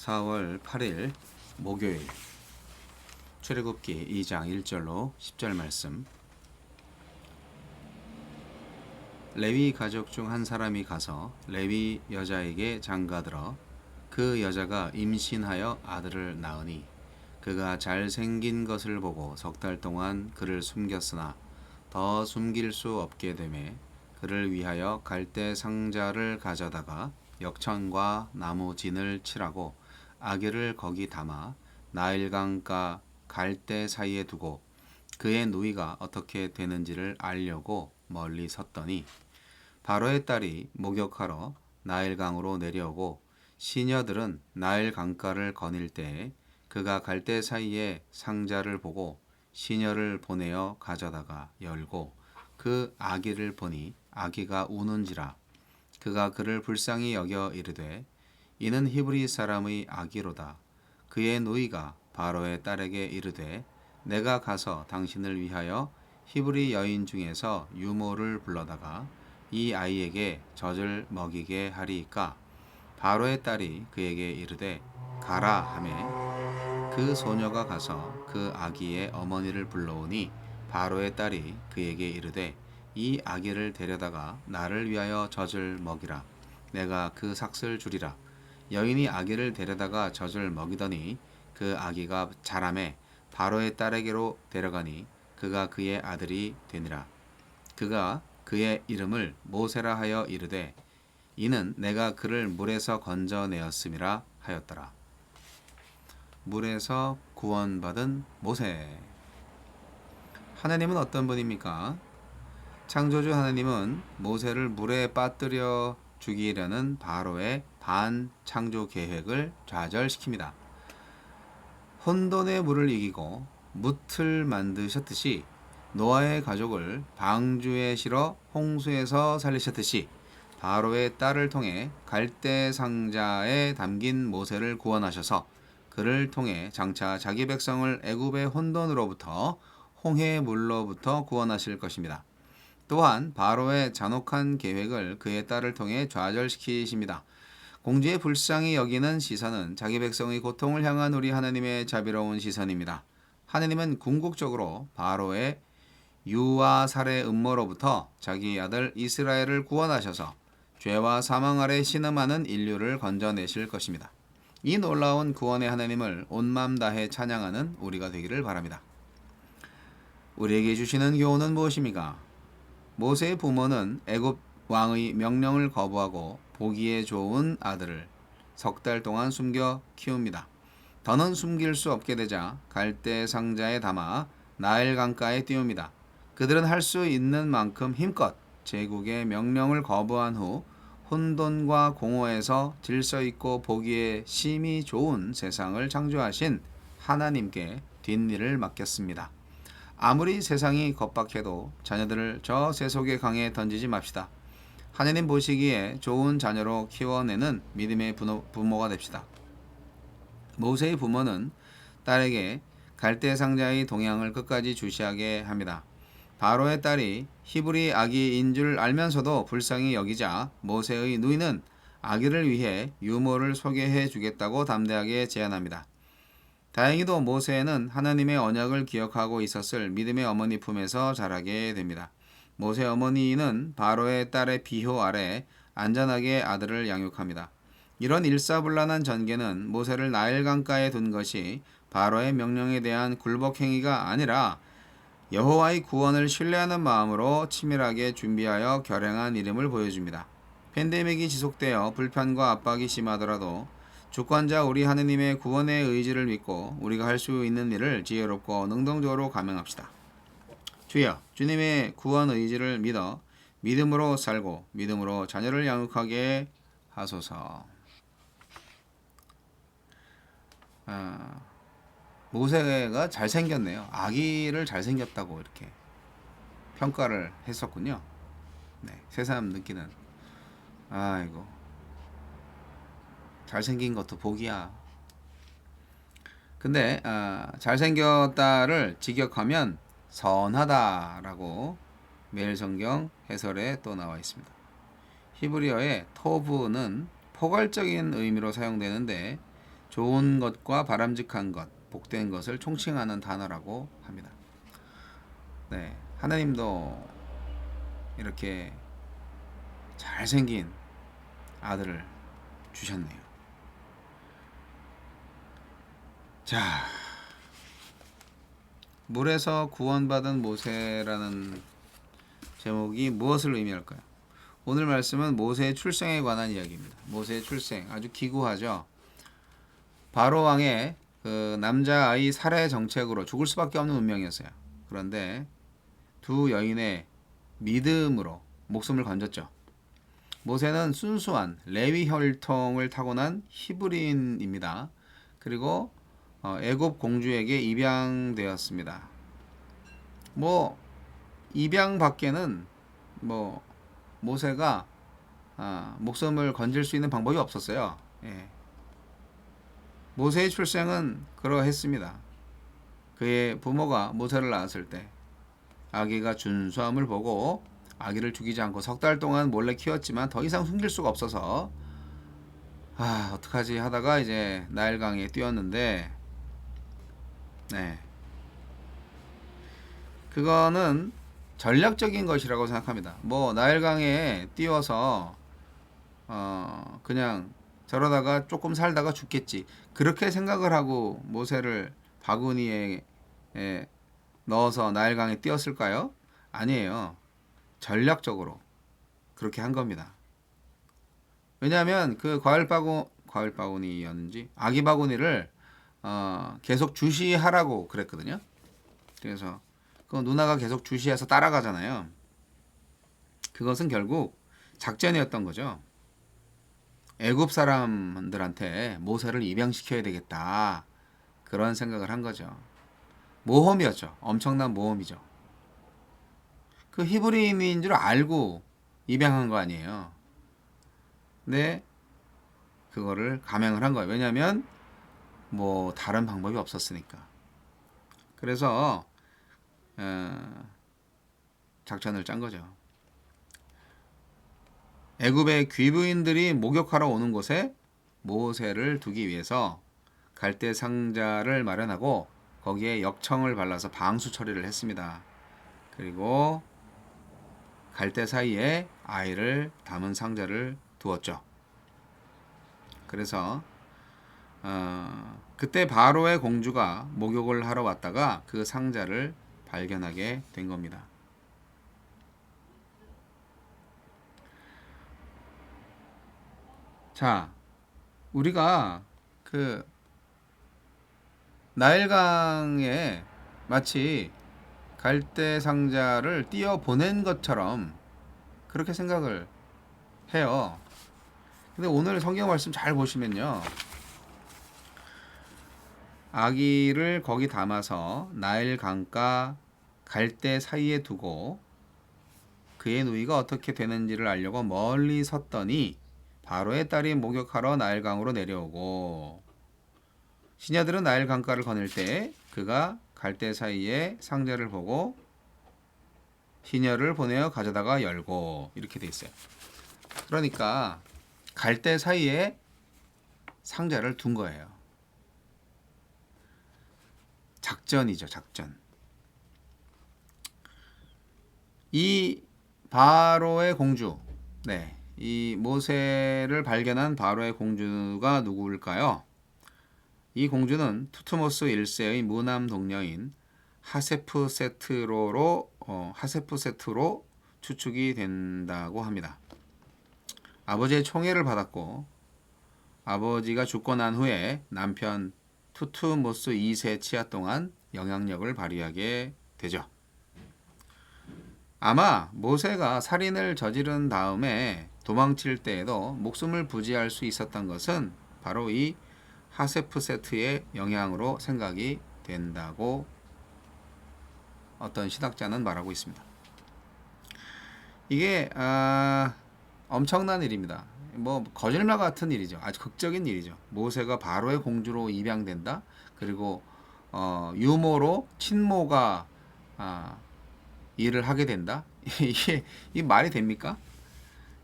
4월 8일 목요일 출애굽기 2장 1절로 10절 말씀. 레위 가족 중 한 사람이 가서 레위 여자에게 장가들어 그 여자가 임신하여 아들을 낳으니 그가 잘생긴 것을 보고 석 달 동안 그를 숨겼으나 더 숨길 수 없게 되매 그를 위하여 갈대 상자를 가져다가 역청과 나무 진을 칠하고 아기를 거기 담아 나일강가 갈대 사이에 두고 그의 누이가 어떻게 되는지를 알려고 멀리 섰더니 바로의 딸이 목욕하러 나일강으로 내려오고 시녀들은 나일 강가를 거닐 때에 그가 갈대 사이에 상자를 보고 시녀를 보내어 가져다가 열고 그 아기를 보니 아기가 우는지라 그가 그를 불쌍히 여겨 이르되 이는 히브리 사람의 아기로다. 그의 누이가 바로의 딸에게 이르되 내가 가서 당신을 위하여 히브리 여인 중에서 유모를 불러다가 이 아이에게 젖을 먹이게 하리이까. 바로의 딸이 그에게 이르되 가라 하매 그 소녀가 가서 그 아기의 어머니를 불러오니 바로의 딸이 그에게 이르되 이 아기를 데려다가 나를 위하여 젖을 먹이라. 내가 그 삭슬 주리라. 여인이 아기를 데려다가 젖을 먹이더니 그 아기가 자라매 바로의 딸에게로 데려가니 그가 그의 아들이 되니라. 그가 그의 이름을 모세라 하여 이르되 이는 내가 그를 물에서 건져내었음이라 하였더라. 물에서 구원받은 모세. 하나님은 어떤 분입니까? 창조주 하나님은 모세를 물에 빠뜨려 죽이려는 바로의 반창조 계획을 좌절시킵니다. 혼돈의 물을 이기고 뭇을 만드셨듯이 노아의 가족을 방주에 실어 홍수에서 살리셨듯이 바로의 딸을 통해 갈대 상자에 담긴 모세를 구원하셔서 그를 통해 장차 자기 백성을 애굽의 혼돈으로부터 홍해의 물로부터 구원하실 것입니다. 또한 바로의 잔혹한 계획을 그의 딸을 통해 좌절시키십니다. 공주의 불쌍히 여기는 시선은 자기 백성의 고통을 향한 우리 하나님의 자비로운 시선입니다. 하나님은 궁극적으로 바로의 유아 살해 음모로부터 자기 아들 이스라엘을 구원하셔서 죄와 사망 아래 신음하는 인류를 건져내실 것입니다. 이 놀라운 구원의 하나님을 온 마음 다해 찬양하는 우리가 되기를 바랍니다. 우리에게 주시는 교훈은 무엇입니까? 모세의 부모는 애굽 왕의 명령을 거부하고 보기에 좋은 아들을 석 달 동안 숨겨 키웁니다. 더는 숨길 수 없게 되자 갈대 상자에 담아 나일 강가에 띄웁니다. 그들은 할 수 있는 만큼 힘껏 제국의 명령을 거부한 후 혼돈과 공허에서 질서 있고 보기에 심히 좋은 세상을 창조하신 하나님께 뒷일을 맡겼습니다. 아무리 세상이 겁박해도 자녀들을 저 세속의 강에 던지지 맙시다. 하나님 보시기에 좋은 자녀로 키워내는 믿음의 부모가 됩시다. 모세의 부모는 딸에게 갈대 상자의 동향을 끝까지 주시하게 합니다. 바로의 딸이 히브리 아기인 줄 알면서도 불쌍히 여기자 모세의 누이는 아기를 위해 유모를 소개해 주겠다고 담대하게 제안합니다. 다행히도 모세는 하나님의 언약을 기억하고 있었을 믿음의 어머니 품에서 자라게 됩니다. 모세 어머니는 바로의 딸의 비호 아래 안전하게 아들을 양육합니다. 이런 일사불란한 전개는 모세를 나일 강가에 둔 것이 바로의 명령에 대한 굴복 행위가 아니라 여호와의 구원을 신뢰하는 마음으로 치밀하게 준비하여 결행한 일임을 보여줍니다. 팬데믹이 지속되어 불편과 압박이 심하더라도 주권자 우리 하느님의 구원의 의지를 믿고 우리가 할 수 있는 일을 지혜롭고 능동적으로 감행합시다. 주여, 주님의 구원 의지를 믿어 믿음으로 살고 믿음으로 자녀를 양육하게 하소서. 모세가 잘생겼네요. 아기를 잘생겼다고 이렇게 평가를 했었군요. 네, 새삼 느끼는. 아이고, 잘생긴 것도 복이야. 근데 잘생겼다를 직역하면 선하다라고 매일성경 해설에 또 나와 있습니다. 히브리어의 토브는 포괄적인 의미로 사용되는데 좋은 것과 바람직한 것, 복된 것을 총칭하는 단어라고 합니다. 네, 하나님도 이렇게 잘생긴 아들을 주셨네요. 자, 물에서 구원받은 모세라는 제목이 무엇을 의미할까요? 오늘 말씀은 모세의 출생에 관한 이야기입니다. 모세의 출생 아주 기구하죠. 바로 왕의 그 남자아이 살해 정책으로 죽을 수밖에 없는 운명이었어요. 그런데 두 여인의 믿음으로 목숨을 건졌죠. 모세는 순수한 레위 혈통을 타고난 히브리인입니다. 그리고 애굽 공주에게 입양되었습니다. 뭐 입양밖에는 뭐 모세가 목숨을 건질 수 있는 방법이 없었어요. 예. 모세의 출생은 그러했습니다. 그의 부모가 모세를 낳았을 때 아기가 준수함을 보고 아기를 죽이지 않고 석 달 동안 몰래 키웠지만 더 이상 숨길 수가 없어서 어떡하지 하다가 이제 나일강에 뛰었는데 네. 그거는 전략적인 것이라고 생각합니다. 뭐 나일강에 띄워서 그냥 저러다가 조금 살다가 죽겠지. 그렇게 생각을 하고 모세를 바구니에 넣어서 나일강에 띄웠을까요? 아니에요. 전략적으로 그렇게 한 겁니다. 왜냐하면 그 과일 바구니였는지 아기 바구니를 계속 주시하라고 그랬거든요. 그래서 그 누나가 계속 주시해서 따라가잖아요. 그것은 결국 작전이었던 거죠. 애굽 사람들한테 모세를 입양시켜야 되겠다. 그런 생각을 한 거죠. 모험이었죠. 엄청난 모험이죠. 그 히브리인인 줄 알고 입양한 거 아니에요. 근데 그거를 감행을 한 거예요. 왜냐하면 뭐 다른 방법이 없었으니까. 그래서 작전을 짠 거죠. 애굽의 귀부인들이 목욕하러 오는 곳에 모세를 두기 위해서 갈대 상자를 마련하고 거기에 역청을 발라서 방수 처리를 했습니다. 그리고 갈대 사이에 아이를 담은 상자를 두었죠. 그래서 그때 바로의 공주가 목욕을 하러 왔다가 그 상자를 발견하게 된 겁니다. 자, 우리가 그 나일강에 마치 갈대 상자를 띄어 보낸 것처럼 그렇게 생각을 해요. 근데 오늘 성경 말씀 잘 보시면요. 아기를 거기 담아서 나일강과 갈대 사이에 두고 그의 누이가 어떻게 되는지를 알려고 멀리 섰더니 바로의 딸이 목욕하러 나일강으로 내려오고 시녀들은 나일 강가를 거닐 때 그가 갈대 사이에 상자를 보고 시녀를 보내어 가져다가 열고 이렇게 돼 있어요. 그러니까 갈대 사이에 상자를 둔 거예요. 작전이죠, 작전. 이 바로의 공주, 네, 이 모세를 발견한 바로의 공주가 누구일까요? 이 공주는 투트모스 1세의 무남 동녀인 하세프세트로 추측이 된다고 합니다. 아버지의 총애를 받았고 아버지가 죽고 난 후에 남편 투트모스 2세 치하 동안 영향력을 발휘하게 되죠. 아마 모세가 살인을 저지른 다음에 도망칠 때에도 목숨을 부지할 수 있었던 것은 바로 이 하세프세트의 영향으로 생각이 된다고 어떤 신학자는 말하고 있습니다. 이게 엄청난 일입니다. 뭐 거짓말 같은 일이죠. 아주 극적인 일이죠. 모세가 바로의 공주로 입양된다. 그리고 유모로 친모가 일을 하게 된다. 이게 말이 됩니까?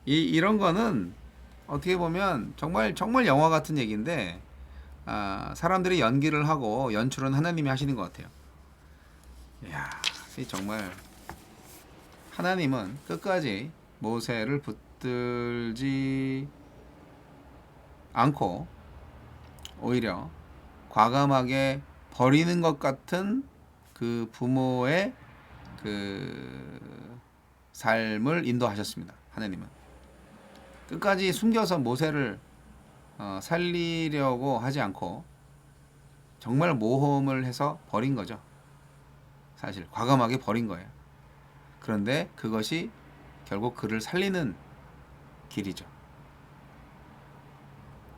이런 거는 어떻게 보면 정말 영화 같은 얘기인데 사람들이 연기를 하고 연출은 하나님이 하시는 것 같아요. 이야, 정말 하나님은 끝까지 모세를 붙들지 않고 오히려 과감하게 버리는 것 같은 그 부모의 그 삶을 인도하셨습니다. 하나님은 끝까지 숨겨서 모세를 살리려고 하지 않고 정말 모험을 해서 버린 거죠. 사실 과감하게 버린 거예요. 그런데 그것이 결국 그를 살리는 길이죠.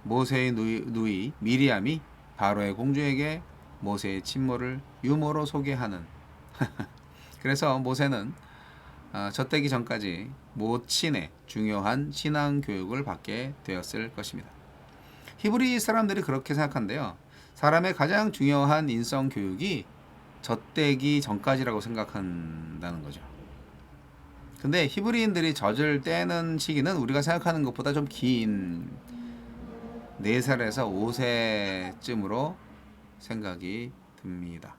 모세의 누이 미리암이 바로의 공주에게 모세의 친모를 유모로 소개하는 그래서 모세는 젖되기 전까지 모친의 중요한 신앙 교육을 받게 되었을 것입니다. 히브리 사람들이 그렇게 생각한대요. 사람의 가장 중요한 인성 교육이 젖되기 전까지라고 생각한다는 거죠. 근데 히브리인들이 젖을 떼는 시기는 우리가 생각하는 것보다 좀 긴 4살에서 5세쯤으로 생각이 듭니다.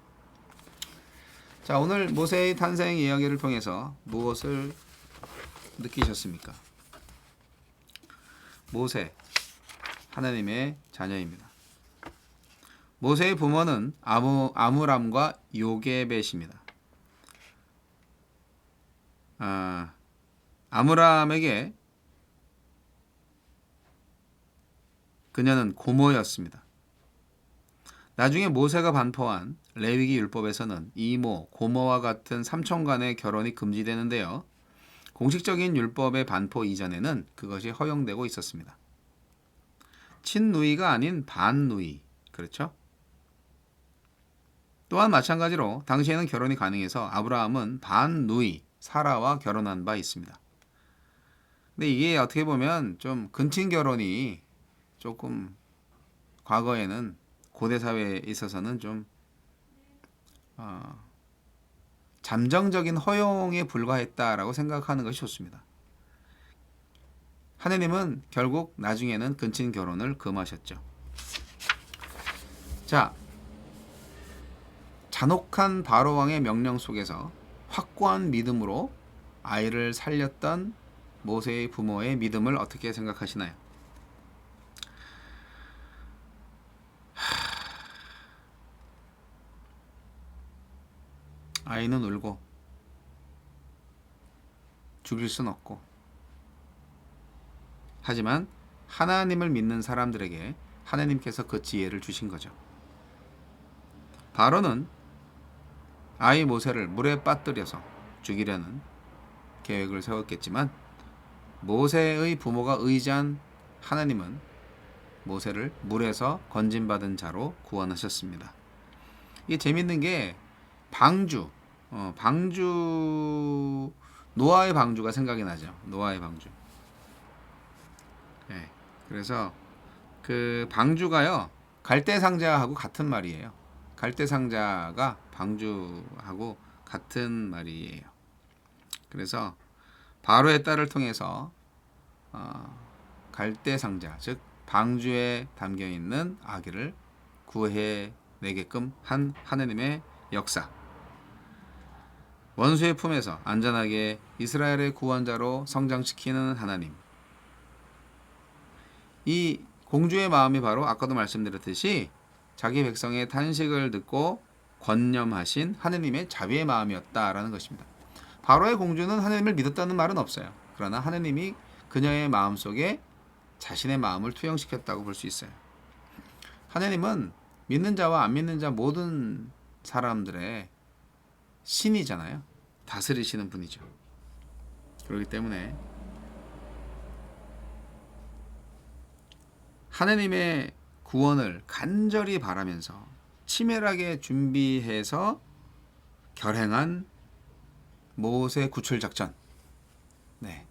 자, 오늘 모세의 탄생 이야기를 통해서 무엇을 느끼셨습니까? 모세, 하나님의 자녀입니다. 모세의 부모는 아므람과 요게벳입니다. 아므람에게 그녀는 고모였습니다. 나중에 모세가 반포한 레위기 율법에서는 이모, 고모와 같은 삼촌 간의 결혼이 금지되는데요. 공식적인 율법의 반포 이전에는 그것이 허용되고 있었습니다. 친누이가 아닌 반누이, 그렇죠? 또한 마찬가지로 당시에는 결혼이 가능해서 아브라함은 반누이, 사라와 결혼한 바 있습니다. 근데 이게 어떻게 보면 좀 근친 결혼이 조금 과거에는 고대 사회에 있어서는 좀 잠정적인 허용에 불과했다라고 생각하는 것이 좋습니다. 하느님은 결국 나중에는 근친 결혼을 금하셨죠. 자, 잔혹한 바로 왕의 명령 속에서 확고한 믿음으로 아이를 살렸던 모세의 부모의 믿음을 어떻게 생각하시나요? 아이는 울고 죽일 순 없고, 하지만 하나님을 믿는 사람들에게 하나님께서 그 지혜를 주신 거죠. 바로는 아이 모세를 물에 빠뜨려서 죽이려는 계획을 세웠겠지만 모세의 부모가 의지한 하나님은 모세를 물에서 건진받은 자로 구원하셨습니다. 이게 재밌는 게 방주 노아의 방주가 생각이 나죠. 노아의 방주. 네, 그래서 그 방주가요 갈대상자하고 같은 말이에요. 갈대상자가 방주하고 같은 말이에요. 그래서 바로의 딸을 통해서 갈대상자 즉 방주에 담겨 있는 아기를 구해내게끔 한 하느님의 역사. 원수의 품에서 안전하게 이스라엘의 구원자로 성장시키는 하나님. 이 공주의 마음이 바로 아까도 말씀드렸듯이 자기 백성의 탄식을 듣고 권념하신 하느님의 자비의 마음이었다라는 것입니다. 바로의 공주는 하느님을 믿었다는 말은 없어요. 그러나 하느님이 그녀의 마음속에 자신의 마음을 투영시켰다고 볼 수 있어요. 하느님은 믿는 자와 안 믿는 자 모든 사람들의 신이잖아요. 다스리시는 분이죠. 그렇기 때문에 하느님의 구원을 간절히 바라면서 치밀하게 준비해서 결행한 모세 구출 작전. 네,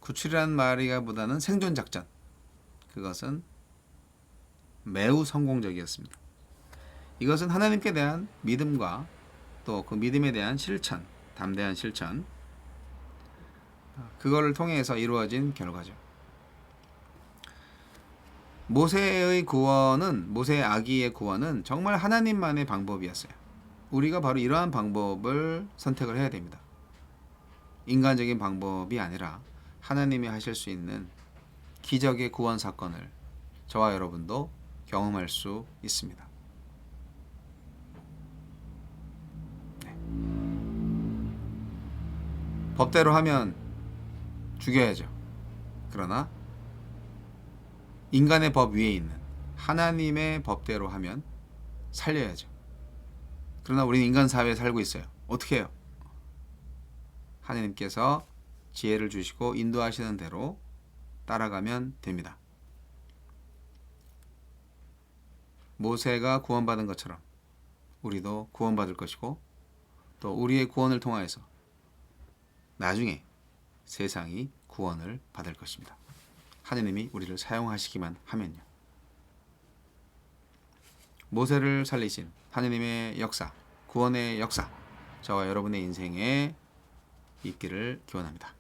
구출이라는 말이보다는 생존 작전. 그것은 매우 성공적이었습니다. 이것은 하나님께 대한 믿음과 또 그 믿음에 대한 실천, 담대한 실천, 그거를 통해서 이루어진 결과죠. 모세의 구원은 모세 아기의 구원은 정말 하나님만의 방법이었어요. 우리가 바로 이러한 방법을 선택을 해야 됩니다. 인간적인 방법이 아니라 하나님이 하실 수 있는 기적의 구원 사건을 저와 여러분도 경험할 수 있습니다. 네. 법대로 하면 죽여야죠. 그러나 인간의 법 위에 있는 하나님의 법대로 하면 살려야죠. 그러나 우리는 인간 사회에 살고 있어요. 어떻게 해요? 하나님께서 지혜를 주시고 인도하시는 대로 따라가면 됩니다. 모세가 구원받은 것처럼 우리도 구원받을 것이고 또 우리의 구원을 통하여서 나중에 세상이 구원을 받을 것입니다. 하느님이 우리를 사용하시기만 하면요. 모세를 살리신 하느님의 역사, 구원의 역사, 저와 여러분의 인생에 있기를 기원합니다.